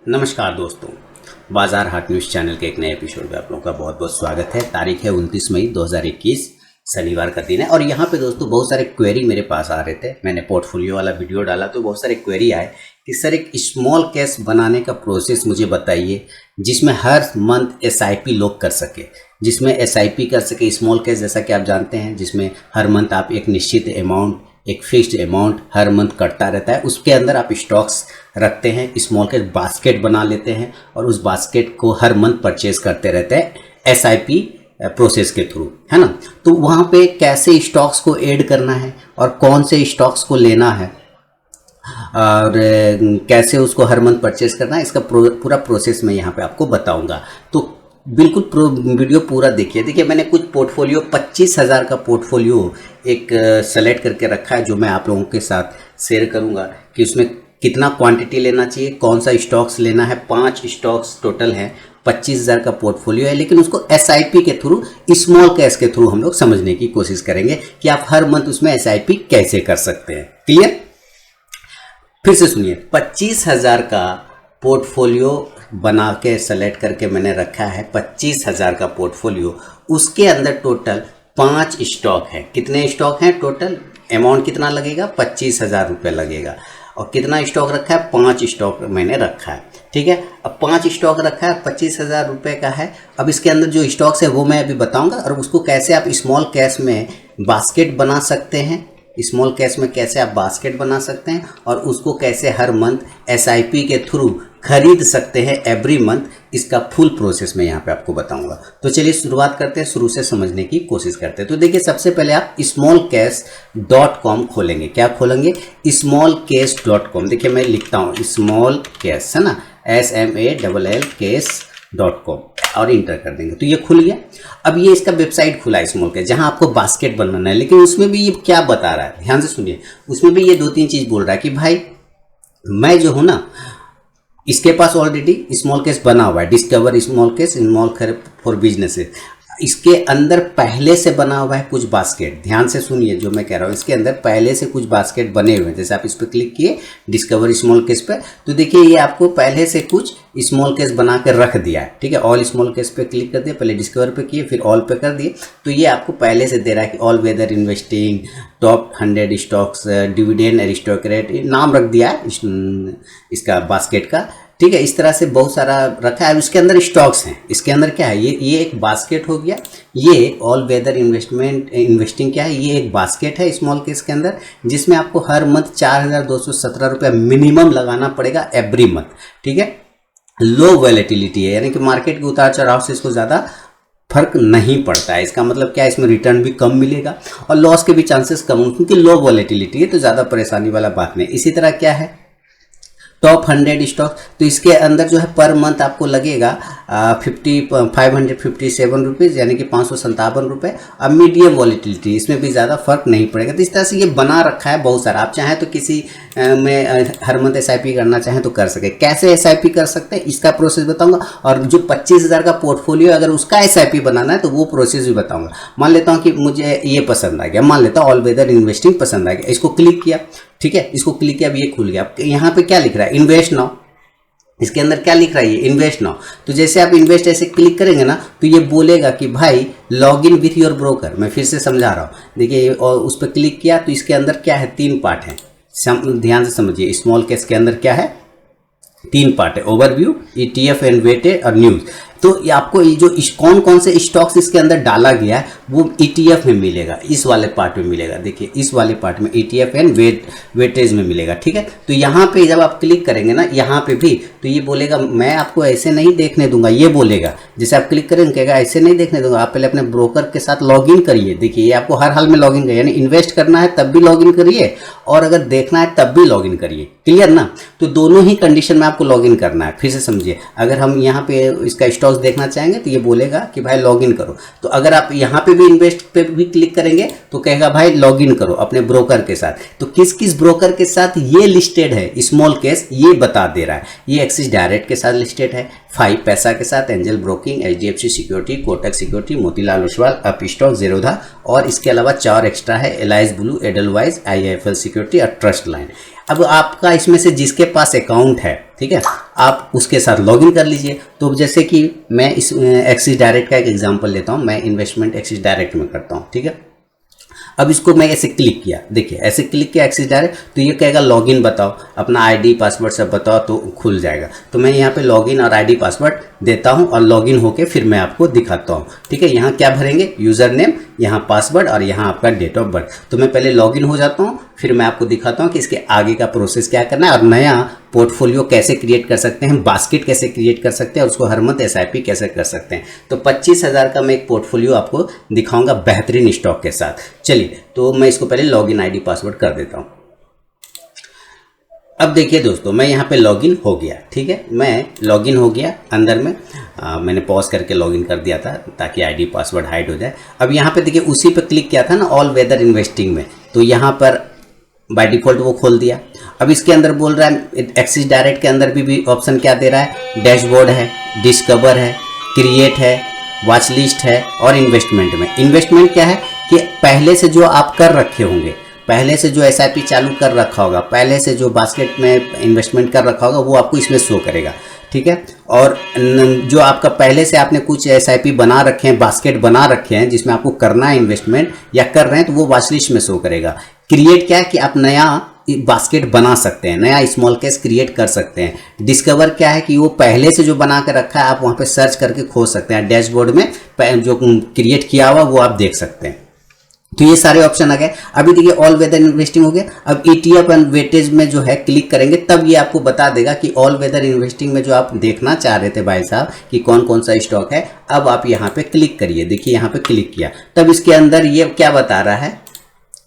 नमस्कार दोस्तों, बाजार हाट न्यूज़ चैनल के एक नए एपिसोड में आप लोगों का बहुत बहुत स्वागत है। तारीख है 29 मई 2021, शनिवार का दिन है। और यहाँ पे दोस्तों बहुत सारे क्वेरी मेरे पास आ रहे थे। मैंने पोर्टफोलियो वाला वीडियो डाला तो बहुत सारे क्वेरी आए कि सर एक स्मॉल कैश बनाने का प्रोसेस मुझे बताइए जिसमें हर मंथ SIP लोग कर सके, जिसमें SIP कर सके स्मॉल कैश, जैसा कि आप जानते हैं, जिसमें हर मंथ आप एक निश्चित अमाउंट, एक फिक्स्ड अमाउंट हर मंथ कटता रहता है। उसके अंदर आप स्टॉक्स रखते हैं, स्मॉल कैश बास्केट बना लेते हैं और उस बास्केट को हर मंथ परचेज करते रहते हैं SIP प्रोसेस के थ्रू, है ना। तो वहाँ पे कैसे स्टॉक्स को ऐड करना है और कौन से स्टॉक्स को लेना है और कैसे उसको हर मंथ परचेज करना है, इसका पूरा प्रोसेस मैं यहाँ पे आपको बताऊंगा। तो बिल्कुल वीडियो पूरा देखिए। मैंने कुछ पोर्टफोलियो 25,000 का पोर्टफोलियो एक सेलेक्ट करके रखा है जो मैं आप लोगों के साथ शेयर करूंगा कि उसमें कितना क्वांटिटी लेना चाहिए, कौन सा स्टॉक्स लेना है। 5 स्टॉक्स टोटल हैं, 25,000 का पोर्टफोलियो है, लेकिन उसको SIP के थ्रू, स्मॉल कैश के थ्रू हम लोग समझने की कोशिश करेंगे कि आप हर मंथ उसमें SIP कैसे कर सकते हैं। क्लियर? फिर से सुनिए, 25,000 का पोर्टफोलियो बना के सेलेक्ट करके मैंने रखा है। 25,000 का पोर्टफोलियो, उसके अंदर टोटल 5 स्टॉक है। कितने स्टॉक हैं टोटल? अमाउंट कितना लगेगा? 25,000 रुपये लगेगा। और कितना स्टॉक रखा है? 5 स्टॉक मैंने रखा है, ठीक है। अब 5 स्टॉक रखा है, 25,000 रुपये का है। अब इसके अंदर जो स्टॉक्स है वो मैं अभी बताऊंगा और उसको कैसे आप स्मॉल कैश में बास्केट बना सकते हैं, स्मॉल कैश में कैसे आप बास्केट बना सकते हैं और उसको कैसे हर मंथ SIP के थ्रू खरीद सकते हैं एवरी मंथ, इसका फुल प्रोसेस मैं यहाँ पे आपको बताऊंगा। तो चलिए शुरुआत करते हैं, शुरू से समझने की कोशिश करते हैं। तो देखिए, सबसे पहले आप smallcash.com खोलेंगे। क्या खोलेंगे? smallcash.com। देखिए मैं लिखता हूँ स्मॉल कैश, है ना, SMALL cash.com और इंटर कर देंगे तो ये खुल गया। अब ये इसका वेबसाइट खुला है स्मॉल कैश, जहां आपको बास्केट बनाना है। लेकिन उसमें भी ये क्या बता रहा है, ध्यान से सुनिए। उसमें भी ये 2-3 चीज बोल रहा है कि भाई मैं जो हूं ना, इसके पास ऑलरेडी स्मॉल कैश बना हुआ है, discover small cash small for business. इसके अंदर पहले से बना हुआ है कुछ बास्केट। ध्यान से सुनिए जो मैं कह रहा हूँ, इसके अंदर पहले से कुछ बास्केट बने हुए हैं। जैसे आप इस पर क्लिक किए डिस्कवर स्मॉल कैश पे, तो देखिए ये आपको पहले से कुछ स्मॉल कैश बना कर रख दिया है, ठीक है। ऑल स्मॉल कैश पे क्लिक कर दिया, पहले डिस्कवर पे किए फिर ऑल पे कर दिए, तो ये आपको पहले से दे रहा है कि all weather investing, top 100 stocks, dividend aristocrat, नाम रख दिया है इसका बास्केट का, ठीक है। इस तरह से बहुत सारा रखा है। इसके अंदर स्टॉक्स हैं। इसके अंदर क्या है, ये एक बास्केट हो गया। ये ऑल वेदर इन्वेस्टिंग क्या है, ये एक बास्केट है स्मॉल केस के अंदर, जिसमें आपको हर मंथ 4,217 रुपये मिनिमम लगाना पड़ेगा एवरी मंथ, ठीक है। लो वॉलेटिलिटी है, यानी कि मार्केट के उतार चढ़ाव से इसको ज़्यादा फर्क नहीं पड़ता है। इसका मतलब क्या है, इसमें रिटर्न भी कम मिलेगा और लॉस के भी चांसेस कम होंगे, क्योंकि लो वॉलेटिलिटी है तो ज़्यादा परेशानी वाला बात नहीं। इसी तरह क्या है, टॉप 100 स्टॉक, तो इसके अंदर जो है पर मंथ आपको लगेगा 557 रुपीज़, यानी कि 557 रुपये। अब मीडियम वॉलेटिलिटी, इसमें भी ज़्यादा फर्क नहीं पड़ेगा। तो इस तरह से ये बना रखा है बहुत सारा। आप चाहें तो किसी में हर मंथ SIP करना चाहें तो कर सके। कैसे SIP कर सकते हैं इसका प्रोसेस बताऊंगा, और जो 25,000 का पोर्टफोलियो अगर उसका SIP बनाना है तो वो प्रोसेस भी बताऊंगा। मान लेता हूँ कि मुझे ये पसंद आ गया, मान लेता हूँ ऑल वेदर इन्वेस्टिंग पसंद आ गया, इसको क्लिक किया, ठीक है। इसको क्लिक किया, अब ये खुल गया। यहाँ पे क्या लिख रहा है, इन्वेस्ट नाउ। इसके अंदर क्या लिख रहा है, ये इन्वेस्ट नाउ। तो जैसे आप इन्वेस्ट ऐसे क्लिक करेंगे ना, तो ये बोलेगा कि भाई log in with your broker. मैं फिर से समझा रहा हूँ, देखिए, और उस पर क्लिक किया तो इसके अंदर क्या है, 3 पार्ट हैं। ध्यान से समझिए, स्मॉल कैश के अंदर क्या है, 3 पार्ट है, ओवरव्यू, ETF एंड वेटेड और न्यूज। तो ये आपको ये जो कौन कौन से स्टॉक्स इसके अंदर डाला गया है वो ETF में मिलेगा, इस वाले पार्ट में मिलेगा। देखिए इस वाले पार्ट में ETF एंड वेटेज में मिलेगा, ठीक है। तो यहाँ पे जब आप क्लिक करेंगे ना, यहाँ पे भी तो ये बोलेगा मैं आपको ऐसे नहीं देखने दूंगा, ये बोलेगा। जैसे आप क्लिक करेंगे कहेगा ऐसे नहीं देखने दूंगा, आप पहले अपने ब्रोकर के साथ लॉग इन करिए। देखिए ये आपको हर हाल में लॉग इन करिए, यानी इन्वेस्ट करना है तब भी लॉग इन करिए और अगर देखना है तब भी लॉग इन करिए। क्लियर ना? तो दोनों ही कंडीशन में आपको लॉग इन करना है। फिर से समझिए, अगर हम यहाँ पे इसका स्टॉक्स देखना चाहेंगे तो ये बोलेगा कि भाई लॉग इन करो। तो अगर आप यहाँ पे भी इन्वेस्ट पे भी क्लिक करेंगे तो कहेगा भाई लॉग इन करो अपने ब्रोकर के साथ। तो किस किस ब्रोकर के साथ ये लिस्टेड है स्मॉल कैश, ये बता दे रहा है। ये एक्सिस डायरेक्ट के साथ लिस्टेड है, 5 पैसा के साथ, angel broking, HDFC security, Kotak security, Motilal Oswal, up stock, Zerodha, और इसके अलावा 4 एक्स्ट्रा है, allies blue, Edelweiss, IIFL security और ट्रस्ट लाइन। अब आपका इसमें से जिसके पास अकाउंट है, ठीक है, आप उसके साथ लॉगिन कर लीजिए। तो जैसे कि मैं इस एक्सिस डायरेक्ट का एक एग्जांपल लेता हूँ, मैं इन्वेस्टमेंट एक्सिस डायरेक्ट में करता हूँ, ठीक है। अब इसको मैं ऐसे क्लिक किया, देखिए ऐसे क्लिक किया एक्सिस डायरेक्ट, तो ये कहेगा लॉगिन बताओ, अपना आईडी पासवर्ड सब बताओ, तो खुल जाएगा। तो मैं यहाँ पे लॉगिन और आईडी पासवर्ड देता हूँ और लॉगिन होके फिर मैं आपको दिखाता हूँ, ठीक है। यहाँ क्या भरेंगे, यूज़र नेम, यहाँ पासवर्ड और यहाँ आपका डेट ऑफ बर्थ। तो मैं पहले लॉगिन हो जाता हूँ, फिर मैं आपको दिखाता हूँ कि इसके आगे का प्रोसेस क्या करना है और नया पोर्टफोलियो कैसे क्रिएट कर सकते हैं, बास्केट कैसे क्रिएट कर सकते हैं और उसको हर मंथ एसआईपी कैसे कर सकते हैं। तो 25,000 का मैं एक पोर्टफोलियो आपको दिखाऊंगा बेहतरीन स्टॉक के साथ। चलिए, तो मैं इसको पहले लॉगिन आईडी पासवर्ड कर देता हूँ। अब देखिए दोस्तों, मैं यहाँ पे लॉगिन हो गया, ठीक है, मैं लॉगिन हो गया अंदर में। मैंने पॉज करके लॉगिन कर दिया था ताकि आईडी पासवर्ड हाइड हो जाए। अब यहाँ पे देखिए उसी पे क्लिक किया था ना ऑल वेदर इन्वेस्टिंग में, तो यहाँ पर बाय डिफ़ॉल्ट वो खोल दिया। अब इसके अंदर बोल रहा है एक्सिस डायरेक्ट के अंदर भी ऑप्शन क्या दे रहा है, डैशबोर्ड है, डिस्कवर है, क्रिएट है, वॉच लिस्ट है और इन्वेस्टमेंट में। इन्वेस्टमेंट क्या है कि पहले से जो आप कर रखे होंगे, पहले से जो एसआईपी चालू कर रखा होगा, पहले से जो बास्केट में इन्वेस्टमेंट कर रखा होगा वो आपको इसमें शो करेगा, ठीक है। और जो आपका पहले से आपने कुछ एसआईपी बना रखे हैं, बास्केट बना रखे हैं जिसमें आपको करना है इन्वेस्टमेंट या कर रहे हैं, तो वो वॉच लिस्ट में शो करेगा। क्रिएट क्या है कि आप नया बास्केट बना सकते हैं, नया स्मॉल कैश क्रिएट कर सकते हैं। डिस्कवर क्या है कि वो पहले से जो बना के रखा है आप वहाँ पे सर्च करके खोज सकते हैं, डैशबोर्ड में जो क्रिएट किया हुआ वो आप देख सकते हैं। तो ये सारे ऑप्शन आ गए। अभी देखिए ऑल वेदर इन्वेस्टिंग हो गया। अब ETF एंड वेटेज में जो है क्लिक करेंगे तब ये आपको बता देगा कि ऑल वेदर इन्वेस्टिंग में जो आप देखना चाह रहे थे भाई साहब कि कौन कौन सा स्टॉक है, अब आप यहाँ पे क्लिक करिए। देखिए यहाँ पे क्लिक किया, तब इसके अंदर ये क्या बता रहा है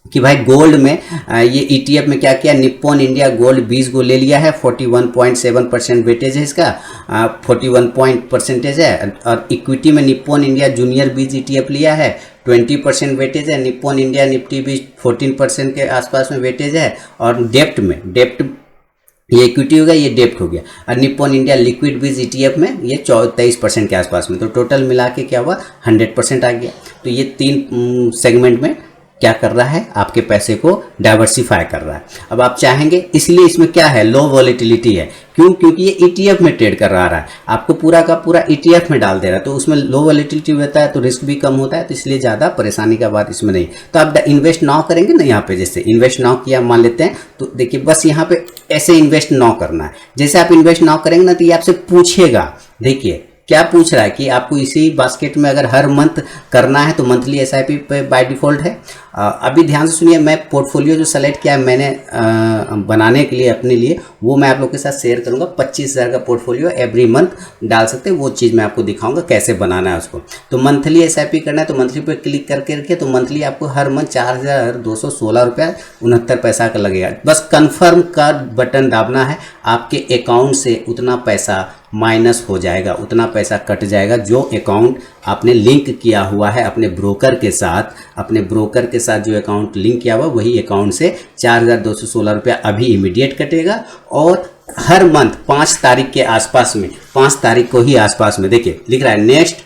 कि भाई गोल्ड में ये ETF में क्या किया, निप्पॉन इंडिया गोल्ड 20 को ले लिया है, 41.7% वेटेज है इसका, 41% है। और इक्विटी में निप्पॉन इंडिया जूनियर बीज ETF लिया है, 20% वेटेज है। निप्पॉन इंडिया निफ्टी बीज 14% के आसपास में वेटेज है। और डेप्ट में, डेप्ट ये इक्विटी हो गया, ये डेप्ट हो गया। और निप्पॉन इंडिया लिक्विड बीज ETF में ये 23% के आसपास में। तो टोटल मिला के क्या हुआ, 100% आ गया। तो ये 3 सेगमेंट में क्या कर रहा है, आपके पैसे को डाइवर्सिफाई कर रहा है। अब आप चाहेंगे, इसलिए इसमें क्या है, लो वॉलेटिलिटी है। क्यों? क्योंकि ये ETF में ट्रेड कर रहा है, आपको पूरा का पूरा ETF में डाल दे रहा है, तो उसमें लो वॉलेटिलिटी होता है तो रिस्क भी कम होता है, तो इसलिए ज़्यादा परेशानी का बात इसमें नहीं। तो आप इन्वेस्ट नाउ करेंगे ना, यहाँ पे जैसे इन्वेस्ट नाउ किया मान लेते हैं, तो देखिए बस यहाँ पे ऐसे इन्वेस्ट नाउ करना है। जैसे आप इन्वेस्ट नाउ करेंगे ना तो ये आपसे पूछेगा, देखिए क्या पूछ रहा है कि आपको इसी बास्केट में अगर हर मंथ करना है तो मंथली एसआईपी पे बाय डिफ़ॉल्ट है। अभी ध्यान से सुनिए, मैं पोर्टफोलियो जो सेलेक्ट किया है मैंने बनाने के लिए अपने लिए, वो मैं आप लोग के साथ शेयर करूंगा। 25,000 का पोर्टफोलियो एवरी मंथ डाल सकते हैं, वो चीज़ मैं आपको दिखाऊंगा कैसे बनाना है उसको। तो मंथली एसआईपी करना है तो मंथली पे क्लिक करके रखिए, तो मंथली आपको हर मंथ 4,216 रुपया 69 पैसा का लगेगा। बस कन्फर्म का बटन दाबना है, आपके अकाउंट से उतना पैसा माइनस हो जाएगा, उतना पैसा कट जाएगा जो अकाउंट आपने लिंक किया हुआ है अपने ब्रोकर के साथ। अपने ब्रोकर के साथ जो अकाउंट लिंक किया हुआ वही अकाउंट से 4,216 रुपया अभी इमीडिएट कटेगा। और हर मंथ 5 तारीख के आसपास में, 5 तारीख को ही आसपास में देखिए लिख रहा है next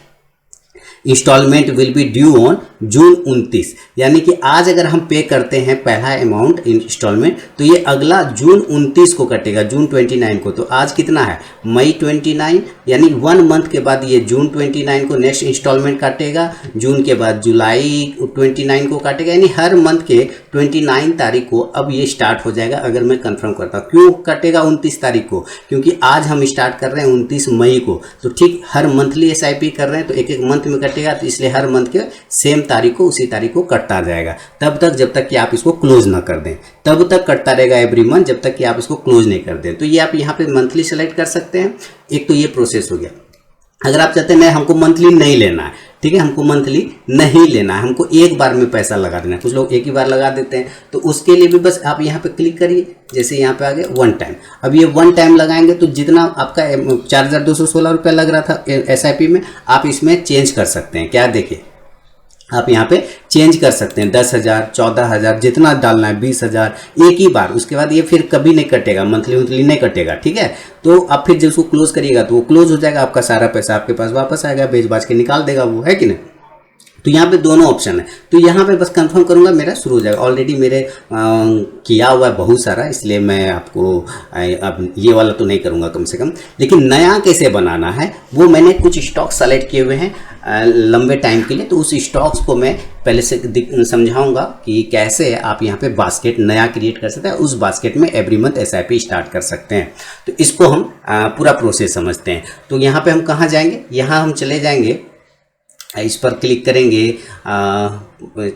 installment will be due on June 29, यानी कि आज अगर हम पे करते हैं पहला अमाउंट इंस्टॉलमेंट तो ये अगला जून 29 को कटेगा, जून 29 को। तो आज कितना है, मई 29, यानी 1 मंथ के बाद ये जून 29 को नेक्स्ट इंस्टॉलमेंट काटेगा, जून के बाद जुलाई 29 को काटेगा, यानी हर मंथ के 29 तारीख को अब ये स्टार्ट हो जाएगा। अगर मैं कंफर्म करता हूँ, क्यों कटेगा 29 तारीख को, क्योंकि आज हम स्टार्ट कर रहे हैं 29 मई को, तो ठीक हर मंथली एसआईपी कर रहे हैं तो एक एक मंथ में कटेगा, तो इसलिए हर मंथ के सेम तारीख को उसी तारीख को कटता जाएगा। तब तक जब तक कि आप इसको क्लोज ना कर दें, तब तक कटता रहेगा एवरी मंथ जब तक कि आप इसको क्लोज नहीं कर दें। तो ये आप यहाँ पे मंथली सेलेक्ट कर सकते हैं। एक तो ये प्रोसेस हो गया। अगर आप चाहते हैं नहीं हमको मंथली नहीं लेना है, ठीक है, हमको मंथली नहीं लेना है, हमको एक बार में पैसा लगा देना है, कुछ लोग एक ही बार लगा देते हैं, तो उसके लिए भी बस आप यहाँ पे क्लिक करिए। जैसे यहाँ पे आ गए 1 टाइम, अब ये 1 टाइम लगाएंगे तो जितना आपका 4,216 रुपया लग रहा था एसआईपी में, आप इसमें चेंज कर सकते हैं। क्या देखिए, आप यहाँ पे चेंज कर सकते हैं 10,000, 14,000, जितना डालना है, 20,000 एक ही बार। उसके बाद ये फिर कभी नहीं कटेगा, मंथली नहीं कटेगा, ठीक है। तो आप फिर जब उसको क्लोज करिएगा तो वो क्लोज हो जाएगा, आपका सारा पैसा आपके पास वापस आएगा, बेच बाज के निकाल देगा वो, है कि नहीं। तो यहाँ पे दोनों ऑप्शन है, तो यहाँ पे बस कंफर्म करूँगा, मेरा शुरू हो जाएगा। ऑलरेडी मेरे किया हुआ है बहुत सारा, इसलिए मैं आपको अब ये वाला तो नहीं करूँगा कम से कम। लेकिन नया कैसे बनाना है वो मैंने कुछ स्टॉक सेलेक्ट किए हुए हैं लंबे टाइम के लिए, तो उस स्टॉक्स को मैं पहले से समझाऊंगा कि कैसे आप यहाँ पे बास्केट नया क्रिएट कर सकते हैं, उस बास्केट में एवरी मंथ SIP स्टार्ट कर सकते हैं। तो इसको हम पूरा प्रोसेस समझते हैं। तो यहाँ पे हम कहाँ जाएंगे, यहाँ हम चले जाएंगे, इस पर क्लिक करेंगे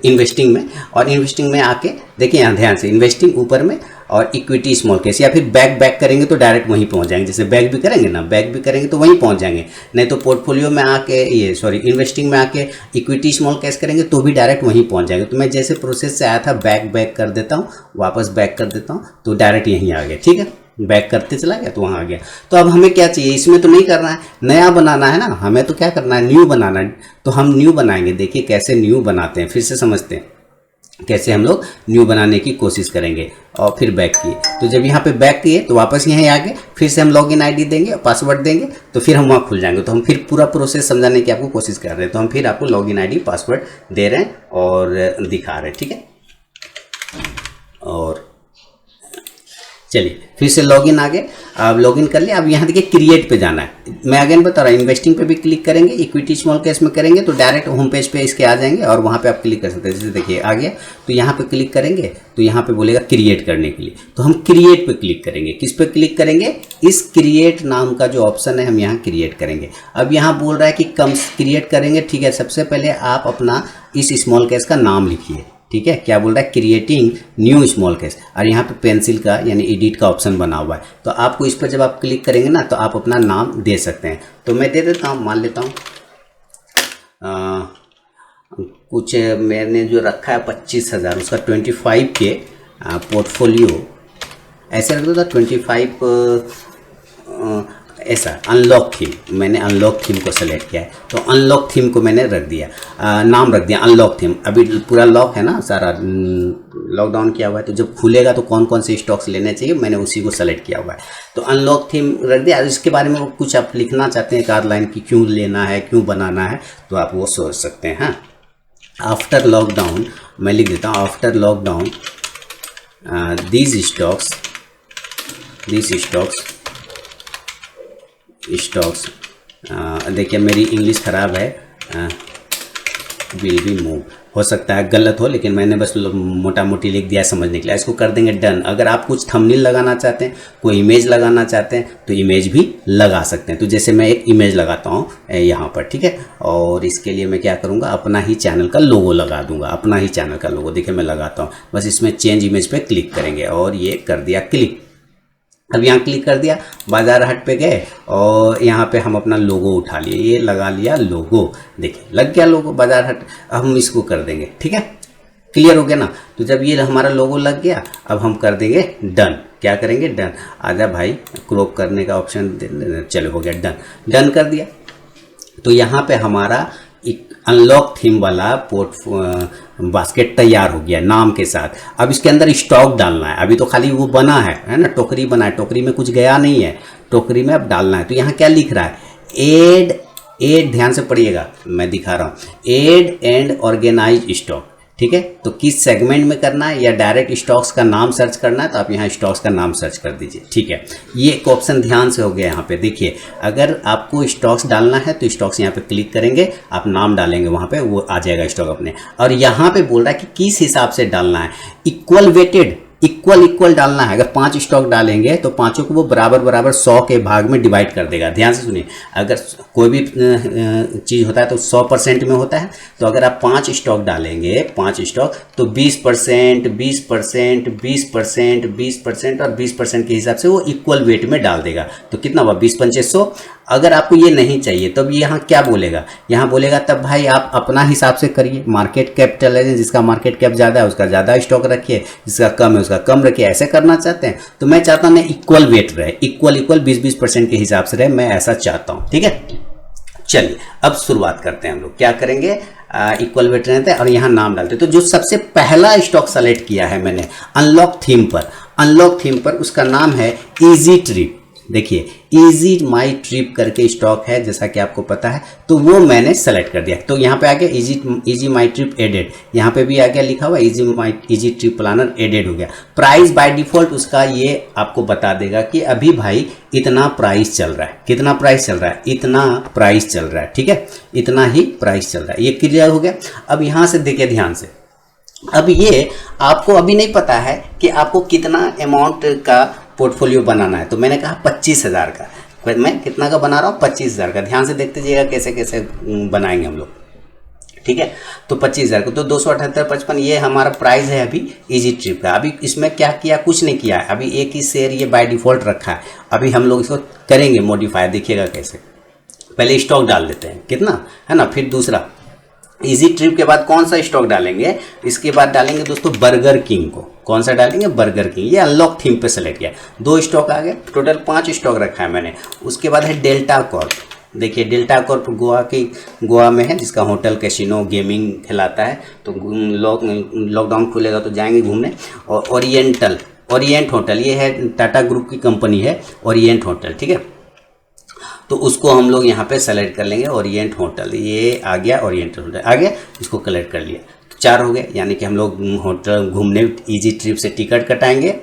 इन्वेस्टिंग में, और इन्वेस्टिंग में आके देखिए यहाँ ध्यान से इन्वेस्टिंग ऊपर में, और इक्विटी स्मॉल कैस, या फिर बैक करेंगे तो डायरेक्ट वहीं पहुंच जाएंगे। जैसे बैक भी करेंगे ना, बैक भी करेंगे तो वहीं पहुंच जाएंगे, नहीं तो पोर्टफोलियो में आके इन्वेस्टिंग में आके इक्विटी स्मॉल कैस करेंगे तो भी डायरेक्ट वहीं पहुंच जाएंगे। तो मैं जैसे प्रोसेस से आया था बैक कर देता हूँ, वापस बैक कर देता हूँ, तो डायरेक्ट यहीं आ गया। ठीक है, बैक करते चला गया तो वहाँ आ गया। तो अब हमें क्या चाहिए, इसमें तो नहीं करना है, नया बनाना है ना, हमें तो क्या करना है, न्यू बनाना है। तो हम न्यू बनाएंगे। देखिए कैसे न्यू बनाते हैं, फिर से समझते हैं कैसे हम लोग न्यू बनाने की कोशिश करेंगे। और फिर बैक किए, तो जब यहाँ पे बैक किए तो वापस यहीं आ गए, फिर से हम लॉगिन ID देंगे, पासवर्ड देंगे, तो फिर हम वहाँ खुल जाएंगे। तो हम फिर पूरा प्रोसेस समझाने की आपको कोशिश कर रहे हैं। तो हम फिर आपको लॉगिन ID पासवर्ड दे रहे हैं और दिखा रहे हैं। ठीक है, और चलिए फिर से लॉगिन आ गए। अब लॉगिन कर लिया, अब यहाँ देखिए क्रिएट पे जाना है। मैं अगेन बता रहा हूँ, इन्वेस्टिंग पे भी क्लिक करेंगे, इक्विटी स्मॉल कैस में करेंगे तो डायरेक्ट होम पेज पे इसके आ जाएंगे, और वहाँ पे आप क्लिक कर सकते हैं। जैसे देखिए आ गया, तो यहाँ पे क्लिक करेंगे तो यहाँ पे बोलेगा क्रिएट करने के लिए, तो हम क्रिएट पे क्लिक करेंगे। किस पे क्लिक करेंगे, इस क्रिएट नाम का जो ऑप्शन है हम यहाँ क्रिएट करेंगे। अब यहाँ बोल रहा है कि कम क्रिएट करेंगे। ठीक है, सबसे पहले आप अपना इस स्मॉल कैस का नाम लिखिए। ठीक है, क्या बोल रहा है, क्रिएटिंग न्यू स्मॉल कैस, और यहाँ पे पेंसिल का यानी एडिट का ऑप्शन बना हुआ है। तो आपको इस पर जब आप क्लिक करेंगे ना तो आप अपना नाम दे सकते हैं। तो मैं दे देता हूँ, मान लेता हूँ कुछ मैंने जो रखा है 25,000, उसका 25 के पोर्टफोलियो ऐसे रख दो था, 25 ऐसा अनलॉक थीम, मैंने अनलॉक थीम को सेलेक्ट किया है, तो अनलॉक थीम को मैंने रख दिया, नाम रख दिया अनलॉक थीम। अभी पूरा लॉक है ना, सारा लॉकडाउन किया हुआ है, तो जब खुलेगा तो कौन कौन से स्टॉक्स लेने चाहिए मैंने उसी को सेलेक्ट किया हुआ है। तो अनलॉक थीम रख दिया। इसके बारे में कुछ आप लिखना चाहते हैं, एक आध लाइन की क्यों लेना है, क्यों बनाना है, तो आप वो सोच सकते हैं। हाँ, आफ्टर लॉकडाउन मैं लिख देता हूँ, आफ्टर लॉकडाउन दीज स्टॉक्स देखिए मेरी इंग्लिश ख़राब है, विल बी मूव, हो सकता है गलत हो, लेकिन मैंने बस मोटा मोटी लिख दिया समझने के लिए। इसको कर देंगे डन। अगर आप कुछ थंबनेल लगाना चाहते हैं, कोई इमेज लगाना चाहते हैं तो इमेज भी लगा सकते हैं। तो जैसे मैं एक इमेज लगाता हूँ यहाँ पर, ठीक है, और इसके लिए मैं क्या करूँगा, अपना ही चैनल का लोगो लगा दूंगा, अपना ही चैनल का लोगो। देखिए मैं लगाता हूँ, बस इसमें चेंज इमेज पे क्लिक करेंगे और ये कर दिया क्लिक। अब यहाँ क्लिक कर दिया, बाजार हाट पे गए और यहाँ पे हम अपना लोगो उठा लिए, ये लगा लिया लोगो, देखिए लग गया लोगो बाजार हाट। अब हम इसको कर देंगे, ठीक है, क्लियर हो गया ना। तो जब ये हमारा लोगो लग गया, अब हम कर देंगे डन। क्या करेंगे, डन। आजा भाई, क्रॉप करने का ऑप्शन, चलो हो गया डन। डन कर दिया तो यहाँ पे हमारा एक अनलॉक थीम वाला बास्केट तैयार हो गया नाम के साथ। अब इसके अंदर स्टॉक डालना है, अभी तो खाली वो बना है ना, टोकरी बना है, टोकरी में कुछ गया नहीं है, टोकरी में अब डालना है। तो यहाँ क्या लिख रहा है, एड, ध्यान से पढ़िएगा, मैं दिखा रहा हूँ, एड एंड ऑर्गेनाइज स्टॉक। ठीक है, तो किस सेगमेंट में करना है या डायरेक्ट स्टॉक्स का नाम सर्च करना है, तो आप यहाँ स्टॉक्स का नाम सर्च कर दीजिए। ठीक है, ये एक ऑप्शन ध्यान से हो गया। यहाँ पे देखिए, अगर आपको स्टॉक्स डालना है तो स्टॉक्स यहाँ पे क्लिक करेंगे, आप नाम डालेंगे, वहाँ पे वो आ जाएगा स्टॉक अपने। और यहाँ पे बोल रहा है कि किस हिसाब से डालना है, इक्वल वेटेड, इक्वल डालना है। अगर 5 स्टॉक डालेंगे तो पांचों को वो बराबर 100 के भाग में डिवाइड कर देगा। ध्यान से सुनिए, अगर कोई भी चीज़ होता है तो 100% में होता है। तो अगर आप 5 स्टॉक डालेंगे, 5 स्टॉक, तो 20%, 20%, 20%, 20% और 20% के हिसाब से वो इक्वल वेट में डाल देगा। तो कितना हुआ, 20×500। अगर आपको ये नहीं चाहिए तब तो यहाँ क्या बोलेगा, यहाँ बोलेगा तब भाई आप अपना हिसाब से करिए, मार्केट कैपिटलाइजेशन, जिसका मार्केट कैप ज़्यादा है उसका ज़्यादा स्टॉक रखिए, जिसका कम है उसका कम रखिए। ऐसे करना चाहते हैं तो मैं चाहता हूँ इक्वल वेट रहे, इक्वल 20-20% के हिसाब से रहे, मैं ऐसा चाहता हूँ। ठीक है, चलिए अब शुरुआत करते हैं। हम लोग क्या करेंगे, इक्वल वेट रहते हैं और यहाँ नाम डालते हैं। तो जो सबसे पहला स्टॉक सेलेक्ट किया है मैंने अनलॉक थीम पर, उसका नाम है इजी ट्रिप। देखिए इजी माई ट्रिप करके स्टॉक है, जैसा कि आपको पता है, तो वो मैंने सेलेक्ट कर दिया। तो यहाँ पे आ गया इजी माई ट्रिप एडेड, यहाँ पे भी आ गया लिखा हुआ इजी ट्रिप प्लानर एडेड हो गया। प्राइस बाय डिफॉल्ट उसका ये आपको बता देगा कि अभी भाई इतना प्राइस चल रहा है। कितना प्राइस चल रहा है? इतना प्राइस चल रहा है, ठीक है, इतना ही प्राइस चल रहा है। ये क्लियर हो गया। अब यहाँ से देखिए ध्यान से, अब ये आपको अभी नहीं पता है कि आपको कितना अमाउंट का पोर्टफोलियो बनाना है। तो मैंने कहा 25,000 का, मैं कितना का बना रहा हूँ? 25,000 का। ध्यान से देखते जाइएगा कैसे कैसे बनाएंगे हम लोग, ठीक है। तो 25,000 को तो 278.55 ये हमारा प्राइस है अभी इजी ट्रिप का। अभी इसमें क्या किया? कुछ नहीं किया है, अभी एक ही शेयर ये बाय डिफॉल्ट रखा है। अभी हम लोग इसको करेंगे मॉडिफाई, देखिएगा कैसे। पहले स्टॉक डाल देते हैं, कितना है ना, फिर दूसरा इजी ट्रिप के बाद कौन सा स्टॉक डालेंगे? इसके बाद डालेंगे दोस्तों बर्गर किंग को। कौन सा डालेंगे? Burger king. ये अनलॉक थीम पे सेलेक्ट किया, 2 स्टॉक आ गए, टोटल 5 स्टॉक रखा है मैंने। उसके बाद है डेल्टा कॉर्प। देखिए डेल्टा कॉर्प गोवा में है, जिसका होटल कैसीनो गेमिंग खिलाता है। तो लॉकडाउन खुलेगा तो जाएंगे घूमने। और ओरिएंट होटल, ये है टाटा ग्रुप की कंपनी है ओरिएंट होटल, ठीक है। तो उसको हम लोग यहाँ पे सेलेक्ट कर लेंगे, ओरिएंट होटल। ये आ गया, ओरिएंट होटल आ गया, इसको कलेक्ट कर लिया। तो 4 हो गए, यानी कि हम लोग होटल घूमने इजी ट्रिप से टिकट कटाएंगे।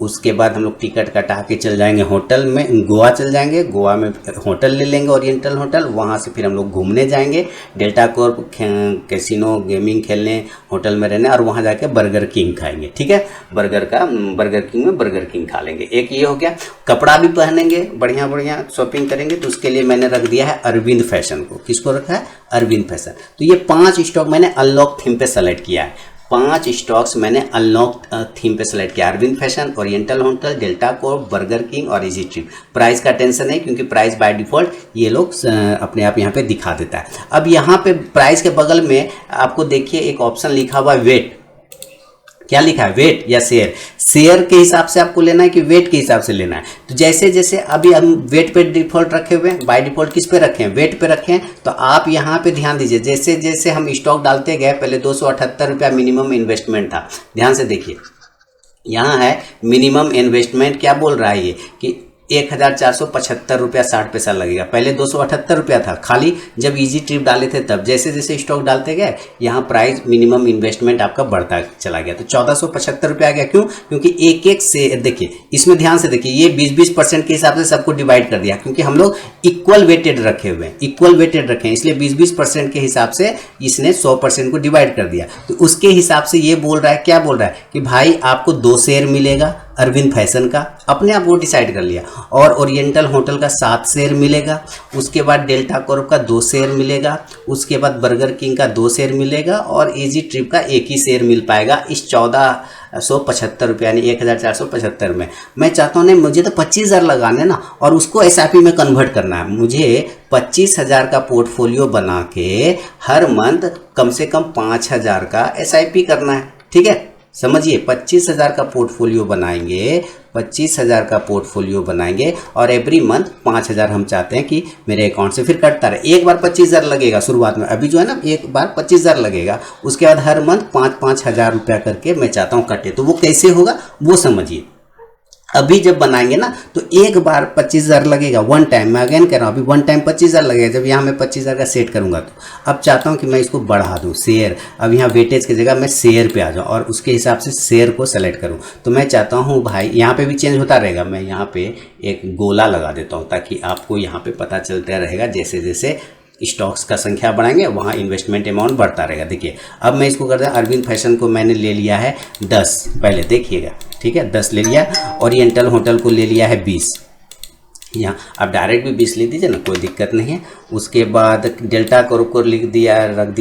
उसके बाद हम लोग टिकट कटा के चल जाएंगे होटल में, गोवा चल जाएंगे। गोवा में होटल ले लेंगे ओरिएंटल होटल, वहाँ से फिर हम लोग घूमने जाएंगे, डेल्टा कॉर्प कैसीनो गेमिंग खेलने, होटल में रहने, और वहाँ जाके बर्गर किंग खाएंगे, ठीक है। बर्गर किंग में बर्गर किंग खा लेंगे। एक ये हो गया। कपड़ा भी पहनेंगे, बढ़िया बढ़िया शॉपिंग करेंगे, तो उसके लिए मैंने रख दिया है अरविंद फैशन को। किसको रखा है? अरविंद फैशन। तो ये 5 स्टॉक मैंने अनलॉक थीम पे सेलेक्ट किया है। 5 स्टॉक्स मैंने अनलॉक थीम पे सेलेक्ट किया, Arvind fashion, oriental hotel, delta corp, burger king और इजी ट्रिप। प्राइस का टेंशन है, क्योंकि प्राइस बाय डिफॉल्ट ये लोग अपने आप यहाँ पे दिखा देता है। अब यहाँ पे प्राइस के बगल में आपको देखिए एक ऑप्शन लिखा हुआ है वेट। क्या लिखा है? वेट या शेयर। शेयर के हिसाब से आपको लेना है कि वेट के हिसाब से लेना है? तो जैसे जैसे अभी हम वेट पे डिफॉल्ट रखे हुए हैं, बाय डिफॉल्ट किस पे रखे हैं? वेट पे रखे हैं। तो आप यहाँ पे ध्यान दीजिए, जैसे जैसे हम स्टॉक डालते गए, पहले 278 रुपया मिनिमम इन्वेस्टमेंट था। ध्यान से देखिए, यहाँ है मिनिमम इन्वेस्टमेंट। क्या बोल रहा है ये कि 1,475 रुपया 60 पैसा लगेगा। पहले 278 रुपया था खाली, जब इजी ट्रिप डाले थे तब। जैसे जैसे स्टॉक डालते गए, यहाँ प्राइस मिनिमम इन्वेस्टमेंट आपका बढ़ता चला गया, तो 1,475 रुपया आ गया। क्यों? क्योंकि एक एक से देखिए, इसमें ध्यान से देखिए, ये 20-20% के हिसाब से सबको डिवाइड कर दिया, क्योंकि हम लोग इक्वल वेटेड रखे हुए हैं, इक्वल वेटेड रखे हैं, इसलिए 20-20% के हिसाब से इसने 100% को डिवाइड कर दिया। तो उसके हिसाब से ये बोल रहा है, क्या बोल रहा है कि भाई आपको 2 शेयर मिलेगा अरविंद फैशन का, अपने आप वो डिसाइड कर लिया। और ओरिएंटल होटल का 7 शेयर मिलेगा। उसके बाद डेल्टा कॉर्प का 2 शेयर मिलेगा। उसके बाद बर्गर किंग का 2 शेयर मिलेगा, और इजी ट्रिप का 1 ही शेयर मिल पाएगा इस 1,475 रुपये, यानी 1,475 में। मैं चाहता हूँ, नहीं मुझे तो 25,000 लगाने ना, और उसको एसआईपी में कन्वर्ट करना है। मुझे 25,000 का पोर्टफोलियो बना के हर मंथ कम से कम 5,000 का एसआईपी करना है, ठीक है। समझिए, 25,000 का पोर्टफोलियो बनाएंगे, 25,000 का पोर्टफोलियो बनाएंगे, और एवरी मंथ 5,000 हम चाहते हैं कि मेरे अकाउंट से फिर कटता रहे। एक बार 25,000 लगेगा शुरुआत में, अभी जो है ना, एक बार 25,000 लगेगा। उसके बाद हर मंथ 5-5 हज़ार रुपया करके मैं चाहता हूँ कटे। तो वो कैसे होगा वो समझिए। अभी जब बनाएंगे ना, तो एक बार 25,000 लगेगा वन टाइम। मैं अगेन कह रहा हूँ, अभी वन टाइम 25,000 लगेगा। जब यहाँ मैं 25,000 का सेट करूँगा, तो अब चाहता हूँ कि मैं इसको बढ़ा दूँ, शेयर। अब यहाँ वेटेज की जगह मैं शेयर पे आ जाऊँ, और उसके हिसाब से शेयर को सेलेक्ट करूँ। तो मैं चाहता हूँ भाई, यहाँ पे भी चेंज होता रहेगा। मैं यहाँ पे एक गोला लगा देता हूँ, ताकि आपको यहाँ पे पता चलता रहेगा, जैसे जैसे स्टॉक्स का संख्या बढ़ाएंगे वहाँ इन्वेस्टमेंट अमाउंट बढ़ता रहेगा। देखिए, अब मैं इसको करता हूँ, अरविंद फैशन को मैंने ले लिया है 10, पहले देखिएगा, ठीक है, 10 ले लिया। ओरिएंटल होटल को ले लिया है 20, यहाँ आप डायरेक्ट भी 20 लिख दीजिए ना, कोई दिक्कत नहीं है। उसके बाद डेल्टा कॉर्प को रख दिया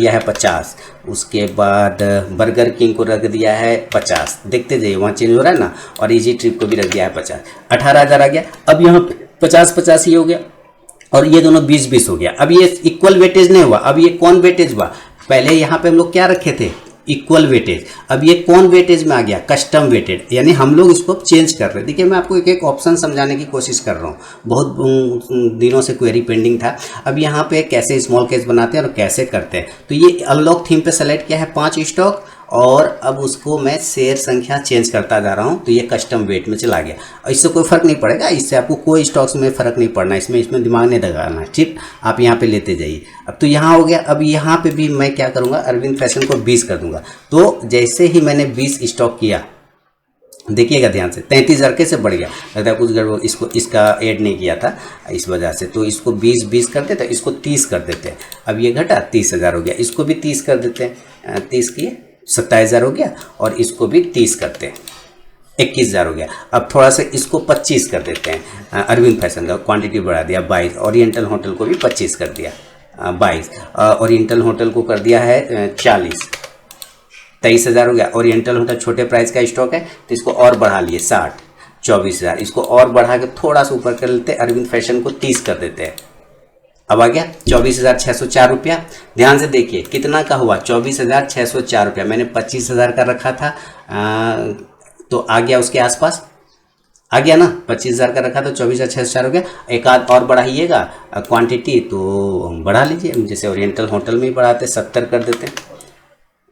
है 50। उसके बाद बर्गर किंग को रख दिया है 50। देखते जाइए, वहाँ चेंज हो रहा है ना। और इजी ट्रिप को भी रख दिया है 50। 18,000 आ गया। अब यहाँ 50-50 ही हो गया, और ये दोनों 20-20 हो गया। अब ये इक्वल वेटेज नहीं हुआ, अब ये कौन वेटेज हुआ? पहले यहाँ पे हम लोग क्या रखे थे? Equal weightage. अब ये कौन वेटेज में आ गया? कस्टम वेटेड, यानी हम लोग इसको चेंज कर रहे हैं। देखिए, मैं आपको एक एक ऑप्शन समझाने की कोशिश कर रहा हूँ, बहुत दिनों से क्वेरी पेंडिंग था। अब यहाँ पे कैसे स्मॉल केस बनाते हैं और कैसे करते हैं। तो ये अनलॉक थीम पे सेलेक्ट किया है 5 स्टॉक, और अब उसको मैं शेयर संख्या चेंज करता जा रहा हूँ, तो ये कस्टम वेट में चला गया। और इससे कोई फ़र्क नहीं पड़ेगा, इससे आपको कोई स्टॉक्स में फ़र्क नहीं पड़ना, इसमें दिमाग नहीं लगाना, ठीक। आप यहाँ पे लेते जाइए। अब तो यहाँ हो गया। अब यहाँ पे भी मैं क्या करूँगा, अरविंद फैशन को 20 कर दूंगा। तो जैसे ही मैंने 20 स्टॉक किया, देखिएगा ध्यान से, 33,000 कैसे बढ़ गया, लगता है कुछ गड़बड़, इसका ऐड नहीं किया था इस वजह से। तो इसको 20 करते तो इसको 30 कर देते। अब ये घटा 30,000 हो गया, इसको भी 30 कर देते हैं, 30 किए 27,000 हो गया, और इसको भी 30 करते हैं, 21,000 हो गया। अब थोड़ा सा इसको 25 कर देते हैं, अरविंद फैशन का क्वांटिटी बढ़ा दिया 22, ओरिएंटल होटल को भी 25 कर दिया, 22, ओरिएंटल होटल को कर दिया है 40, 23,000 हो गया। ओरिएंटल होटल छोटे प्राइस का स्टॉक है, तो इसको और बढ़ा लिए 60, 24,000, इसको और बढ़ा के थोड़ा सा ऊपर कर लेते हैं, अरविंद फैशन को 30 कर देते हैं। अब आ गया 24,604 रुपया। ध्यान से देखिए कितना का हुआ, 24,604 रुपया। मैंने 25,000 का रखा था, तो आ गया उसके आसपास, आ गया ना, 25,000 का रखा तो 24,604 हो गया। एक आध और बढ़ाइएगा क्वांटिटी, तो बढ़ा लीजिए, जैसे ओरिएंटल होटल में ही बढ़ाते, 70 कर देते हैं,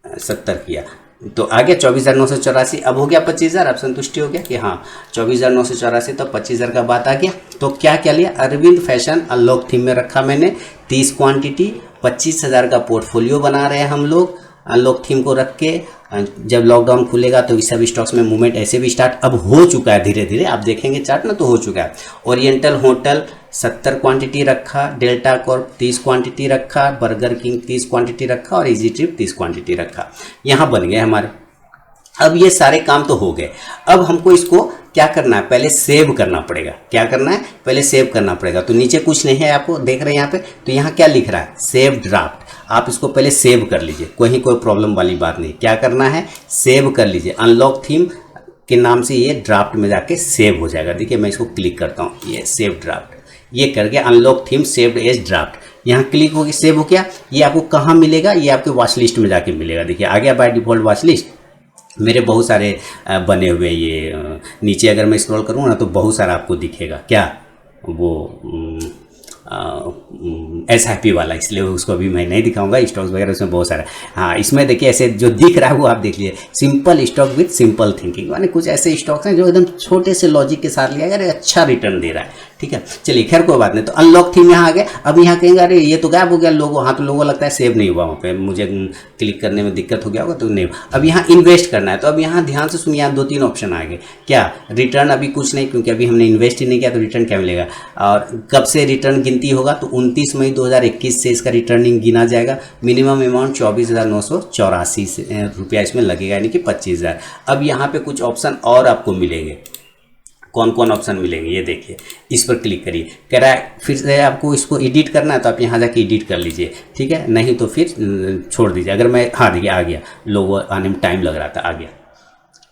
70 किया तो आ गया 24,984। अब हो गया 25,000, अब संतुष्टि हो गया कि हाँ 24,984, तो 25,000 का बात आ गया। तो क्या क्या लिया, अरविंद फैशन अनलॉक थीम में रखा मैंने 30 क्वांटिटी, 25,000 का पोर्टफोलियो बना रहे हैं हम लोग अनलॉक थीम को रख के। जब लॉकडाउन खुलेगा तो इस सब स्टॉक्स में मूवमेंट ऐसे भी स्टार्ट अब हो चुका है, धीरे धीरे आप देखेंगे चार्ट ना, तो हो चुका है। ओरिएंटल होटल 70 क्वांटिटी रखा, डेल्टा कॉर्प 30 क्वांटिटी रखा, बर्गर किंग 30 क्वांटिटी रखा, और इजी ट्रिप 30 क्वांटिटी रखा। यहाँ बन गए हमारे। अब ये सारे काम तो हो गए। अब हमको इसको क्या करना है, पहले सेव करना पड़ेगा। क्या करना है, पहले सेव करना पड़ेगा। तो नीचे कुछ नहीं है, आपको देख रहे हैं यहाँ पे, तो यहाँ क्या लिख रहा है, सेव ड्राफ्ट। आप इसको पहले सेव कर लीजिए, कोई प्रॉब्लम वाली बात नहीं। क्या करना है, सेव कर लीजिए। अनलॉक थीम के नाम से ये ड्राफ्ट में जाके सेव हो जाएगा। देखिए मैं इसको क्लिक करता हूँ, ये सेव ड्राफ्ट, ये करके unlock theme saved as draft, यहाँ क्लिक होगी, सेव हो गया। ये आपको कहाँ मिलेगा, ये आपके वॉच लिस्ट में जाके मिलेगा। देखिए आ गया बाय डिफॉल्ट वॉच लिस्ट, मेरे बहुत सारे बने हुए। ये नीचे अगर मैं स्क्रॉल करूँ ना तो बहुत सारा आपको दिखेगा, क्या वो SIP वाला, इसलिए उसको अभी मैं नहीं दिखाऊंगा। स्टॉक्स वगैरह उसमें बहुत सारा, हाँ इसमें देखिए ऐसे जो दिख रहा है वो आप देख लीजिए, simple stock with simple thinking, माने कुछ ऐसे स्टॉक्स हैं जो एकदम छोटे से लॉजिक के साथ लिया यार अच्छा रिटर्न दे रहा है। ठीक है, चलिए खैर कोई बात नहीं। तो अनलॉक थीम यहाँ आ गया। अब यहाँ कहेंगे अरे ये तो गायब हो गया लोगो, हाँ तो लोगो लगता है सेव नहीं हुआ, वहाँ पे मुझे क्लिक करने में दिक्कत हो गया होगा, तो नहीं। अब यहाँ इन्वेस्ट करना है, तो अब यहाँ ध्यान से सुनिए, यहाँ 2-3 ऑप्शन आ गए। क्या, रिटर्न अभी कुछ नहीं, क्योंकि अभी हमने इन्वेस्ट ही नहीं किया, तो रिटर्न क्या मिलेगा। और कब से रिटर्न गिनती होगा, तो 29 मई 2021 से इसका रिटर्निंग गिना जाएगा। मिनिमम अमाउंट 24,984 रुपया इसमें लगेगा, यानी कि 25,000। अब यहाँ पे कुछ ऑप्शन और आपको मिलेंगे। कौन कौन ऑप्शन मिलेंगे ये देखिए, इस पर क्लिक करिए। कह रहा है फिर से आपको इसको एडिट करना है, तो आप यहाँ जाके एडिट कर लीजिए, ठीक है, नहीं तो फिर छोड़ दीजिए। अगर मैं, हाँ देखिए आ गया, लोगो आने में टाइम लग रहा था, आ गया,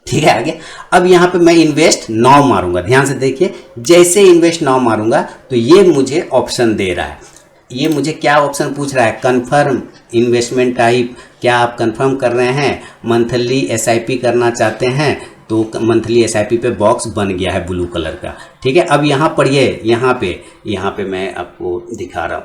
ठीक है आ गया। अब यहाँ पे मैं इन्वेस्ट नाउ मारूंगा, ध्यान से देखिए, जैसे इन्वेस्ट नाउ मारूंगा तो ये मुझे ऑप्शन दे रहा है। ये मुझे क्या ऑप्शन पूछ रहा है, कन्फर्म इन्वेस्टमेंट टाइप, क्या आप कन्फर्म कर रहे हैं, मंथली SIP करना चाहते हैं, तो मंथली SIP पे बॉक्स बन गया है ब्लू कलर का। ठीक है, अब यहाँ पढ़िए, यहाँ पे मैं आपको दिखा रहा हूँ,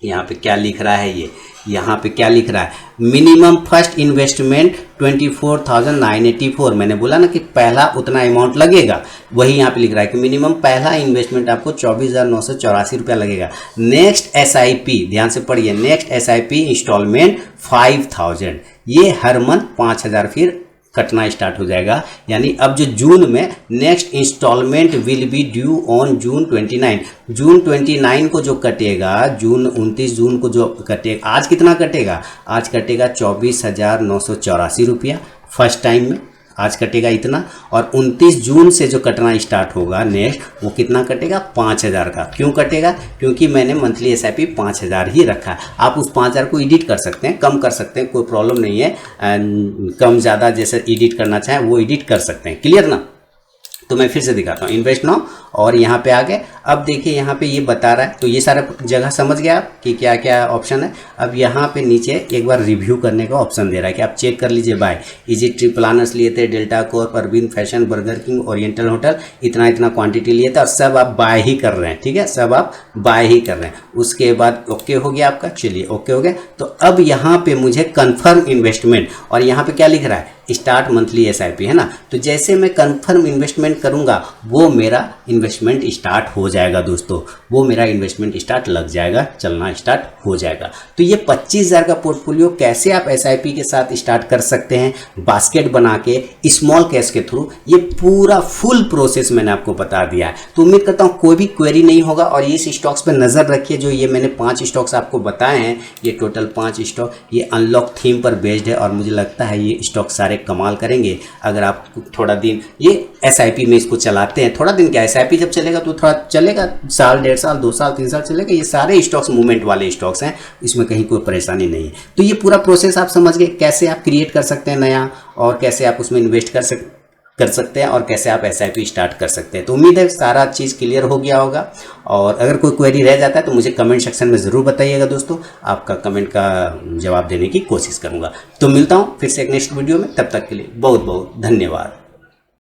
यहाँ पे क्या लिख रहा है, ये यहाँ पे क्या लिख रहा है, मिनिमम फर्स्ट इन्वेस्टमेंट 24,984। मैंने बोला ना कि पहला उतना अमाउंट लगेगा, वही यहाँ पे लिख रहा है कि मिनिमम पहला इन्वेस्टमेंट आपको 24,984 रुपया लगेगा। नेक्स्ट SIP, ध्यान से पढ़िए, नेक्स्ट SIP इंस्टॉलमेंट 5,000, ये हर मंथ 5,000 फिर कटना स्टार्ट हो जाएगा। यानी अब जो जून में next installment will be due on June 29, June 29 को जो कटेगा, जून 29 जून को जो कटेगा, आज कितना कटेगा, आज कटेगा 24,984 रुपया फर्स्ट टाइम में, आज कटेगा इतना। और 29 जून से जो कटना स्टार्ट होगा नेक्स्ट, वो कितना कटेगा, 5,000 का। क्यों कटेगा, क्योंकि मैंने मंथली SIP 5,000 ही रखा है। आप उस 5,000 को एडिट कर सकते हैं, कम कर सकते हैं, कोई प्रॉब्लम नहीं है। कम ज़्यादा जैसे एडिट करना चाहें वो एडिट कर सकते हैं, क्लियर ना। तो मैं फिर से दिखाता हूँ, इन्वेस्ट नाउ, और यहाँ पे आ गए। अब देखिए यहाँ पे ये बता रहा है, तो ये सारा जगह समझ गया आप कि क्या क्या ऑप्शन है। अब यहाँ पे नीचे एक बार रिव्यू करने का ऑप्शन दे रहा है कि आप चेक कर लीजिए बाय। इजी ट्रिप प्लानर्स लिए थे, delta corp, Arvind fashion, burger king, oriental hotel, इतना इतना क्वांटिटी लिए थे और सब आप बाय ही कर रहे हैं। ठीक है, सब आप बाय ही कर रहे हैं। उसके बाद ओके हो गया आपका, चलिए ओके हो गया। तो अब यहाँ पे मुझे कन्फर्म इन्वेस्टमेंट, और यहाँ पे क्या लिख रहा है, स्टार्ट मंथली SIP, है ना। तो जैसे मैं कंफर्म इन्वेस्टमेंट करूंगा वो मेरा इन्वेस्टमेंट स्टार्ट हो जाएगा दोस्तों, वो मेरा इन्वेस्टमेंट स्टार्ट लग जाएगा, चलना स्टार्ट हो जाएगा। तो ये 25,000 का पोर्टफोलियो कैसे आप SIP के साथ स्टार्ट कर सकते हैं, बास्केट बना के स्मॉल कैश के थ्रू, ये पूरा फुल प्रोसेस मैंने आपको बता दिया है। तो उम्मीद करता हूँ कोई भी क्वेरी नहीं होगा। और इस स्टॉक्स पर नज़र रखिए, जो ये मैंने 5 स्टॉक्स आपको बताए हैं, ये टोटल 5 स्टॉक ये अनलॉक थीम पर बेस्ड है, और मुझे लगता है ये स्टॉक सारे कमाल करेंगे। अगर आप थोड़ा दिन ये SIP में इसको चलाते हैं, थोड़ा दिन क्या, SIP जब चलेगा तो थोड़ा चलेगा, साल, 1.5 साल, 2 साल, 3 साल चलेगा। ये सारे स्टॉक्स मूवमेंट वाले स्टॉक्स हैं, इसमें कहीं कोई परेशानी नहीं है। तो ये पूरा प्रोसेस आप समझ गए, कैसे आप क्रिएट कर सकते हैं नया, और कैसे आप उसमें इन्वेस्ट कर सकते हैं, और कैसे आप SIP स्टार्ट कर सकते हैं। तो उम्मीद है सारा चीज़ क्लियर हो गया होगा। और अगर कोई क्वेरी रह जाता है तो मुझे कमेंट सेक्शन में ज़रूर बताइएगा दोस्तों, आपका कमेंट का जवाब देने की कोशिश करूँगा। तो मिलता हूँ फिर से एक नेक्स्ट वीडियो में, तब तक के लिए बहुत बहुत धन्यवाद।